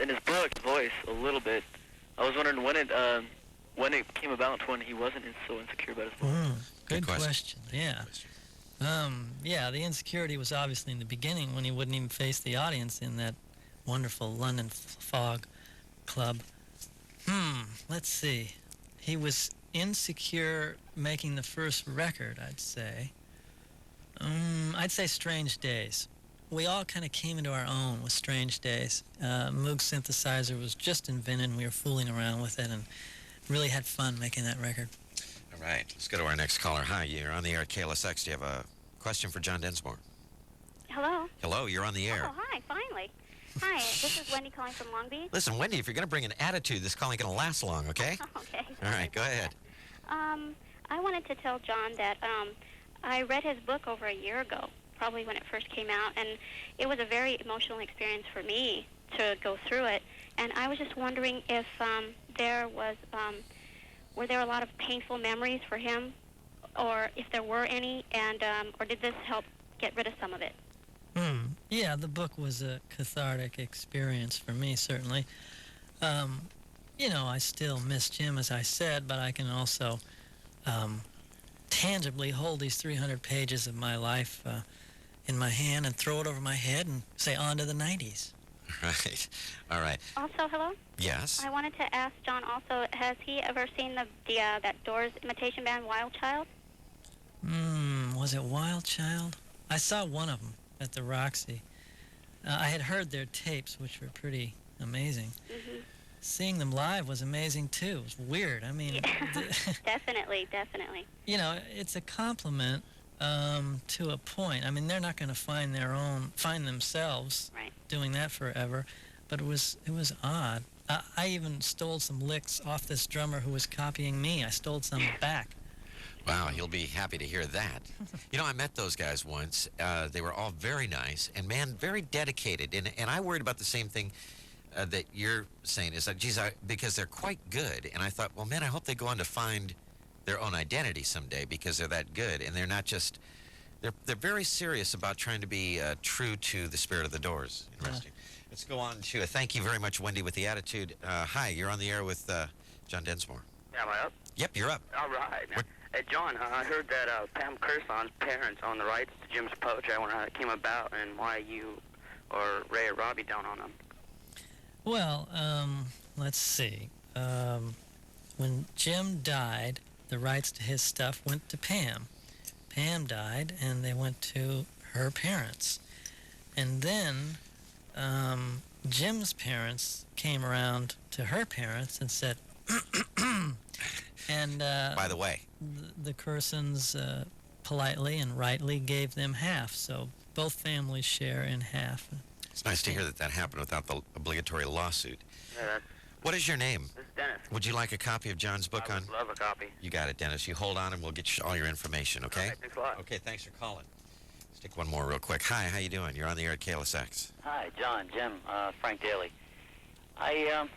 in his book, voice a little bit. I was wondering when it came about when he wasn't so insecure about his voice. Good question. Yeah. Yeah, the insecurity was obviously in the beginning when he wouldn't even face the audience in that wonderful London Fog Club. Let's see. He was insecure making the first record, I'd say. I'd say Strange Days. We all kind of came into our own with Strange Days. Moog synthesizer was just invented, and we were fooling around with it and really had fun making that record. All right, let's go to our next caller. Hi, you're on the air at KLSX. Do you have a question for John Densmore? Hello. Hello, you're on the air. Oh, hi, finally. Hi, this is Wendy calling from Long Beach. Listen, Wendy, if you're going to bring an attitude, this call ain't going to last long, okay? Okay. All right, go ahead. I wanted to tell John that I read his book over a year ago, probably when it first came out, and it was a very emotional experience for me to go through it. And I was just wondering if were there a lot of painful memories for him, or if there were any, and or did this help get rid of some of it? Yeah, the book was a cathartic experience for me, certainly. I still miss Jim, as I said, but I can also tangibly hold these 300 pages of my life in my hand and throw it over my head and say, on to the 90s. Right. All right. Also, hello? Yes? I wanted to ask John also, has he ever seen that Doors imitation band, Wild Child? Was it Wild Child? I saw one of them at the Roxy. I had heard their tapes, which were pretty amazing. Seeing them live was amazing, too. It was weird. I mean... Yeah. Definitely. It's a compliment to a point. I mean, they're not going to find themselves doing that forever, but it was odd. I even stole some licks off this drummer who was copying me. I stole some back. Wow, he'll be happy to hear that. I met those guys once. They were all very nice and, man, very dedicated. And I worried about the same thing that you're saying is that, because they're quite good. And I thought, well, man, I hope they go on to find their own identity someday because they're that good. And they're not just, they're very serious about trying to be true to the spirit of the Doors. Interesting. Let's go on to thank you very much, Wendy, with the attitude. Hi, you're on the air with John Densmore. Am I up? Yep, you're up. All right. Hey, John, I heard that Pam Kerson's parents own the rights to Jim's poetry. I wonder how it came about and why you or Ray or Robbie don't own them. Well, let's see. When Jim died, the rights to his stuff went to Pam. Pam died, and they went to her parents. And then Jim's parents came around to her parents and said, and by the way, the Kersons politely and rightly gave them half, so both families share in half. It's nice to hear that happened without the obligatory lawsuit. Yeah, what is your name? This is Dennis. Would you like a copy of John's book I would love a copy. You got it, Dennis. You hold on and we'll get you all your information, okay? All right, thanks a lot. Okay, thanks for calling. Stick one more real quick. Hi, how you doing? You're on the air at KLSX. Hi, John, Jim, Frank Daly. I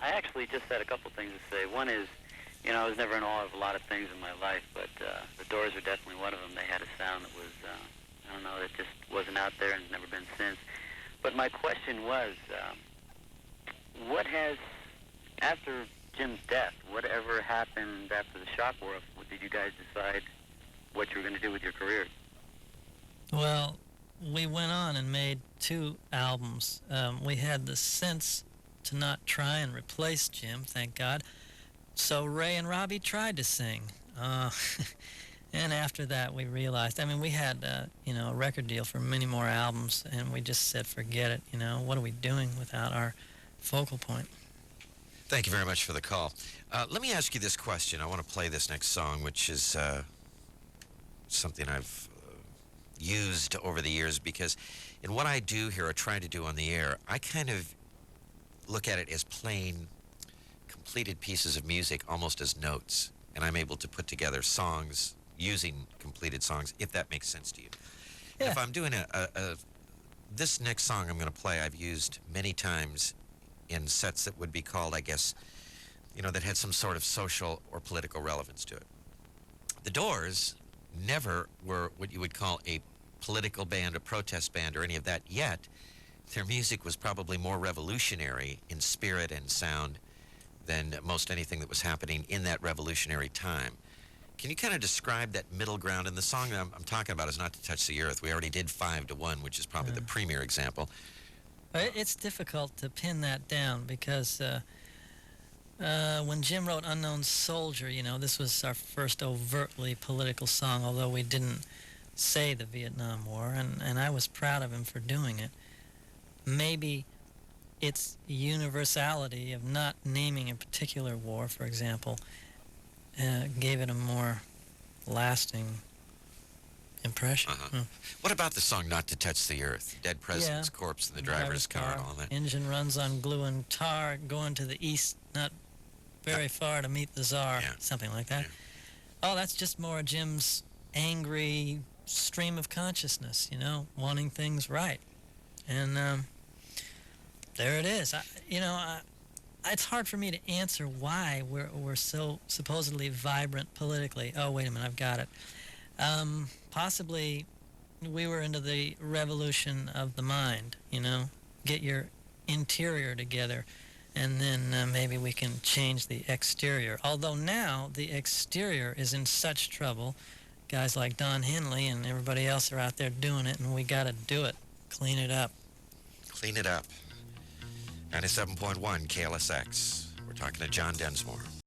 actually just had a couple things to say. One is, I was never in awe of a lot of things in my life, but the Doors are definitely one of them. They had a sound that was, that just wasn't out there and never been since. But my question was, what has, after Jim's death, whatever happened after the shock war, did you guys decide what you were going to do with your career? Well, we went on and made 2 albums. We had the sense to not try and replace Jim, thank God. So Ray and Robbie tried to sing. And after that, we realized, we had, a record deal for many more albums, and we just said, forget it, what are we doing without our focal point? Thank you very much for the call. Let me ask you this question. I want to play this next song, which is something I've used over the years, because in what I do here or try to do on the air, I kind of look at it as playing completed pieces of music almost as notes, and I'm able to put together songs using completed songs, if that makes sense to you. Yeah. If I'm doing this next song I'm going to play, I've used many times in sets that would be called, I guess, that had some sort of social or political relevance to it. The Doors never were what you would call a political band, a protest band, or any of that, yet their music was probably more revolutionary in spirit and sound than most anything that was happening in that revolutionary time. Can you kind of describe that middle ground? And the song that I'm talking about is Not to Touch the Earth. We already did 5 to 1, which is probably the premier example. It's difficult to pin that down because when Jim wrote Unknown Soldier, you know, this was our first overtly political song, although we didn't say the Vietnam War, and I was proud of him for doing it. Maybe its universality of not naming a particular war, for example, gave it a more lasting impression. What about the song Not to Touch the Earth? Dead president's corpse in the driver's car and all that. Engine runs on glue and tar, going to the east, not very far to meet the Tsar, something like that. Oh, that's just more Jim's angry stream of consciousness, you know, wanting things right. And there it is. It's hard for me to answer why we're so supposedly vibrant politically. Oh, wait a minute, I've got it. Possibly we were into the revolution of the mind, you know, get your interior together, and then maybe we can change the exterior. Although now the exterior is in such trouble. Guys like Don Henley and everybody else are out there doing it, and we got to do it. Clean it up. Clean it up. 97.1 KLSX. We're talking to John Densmore.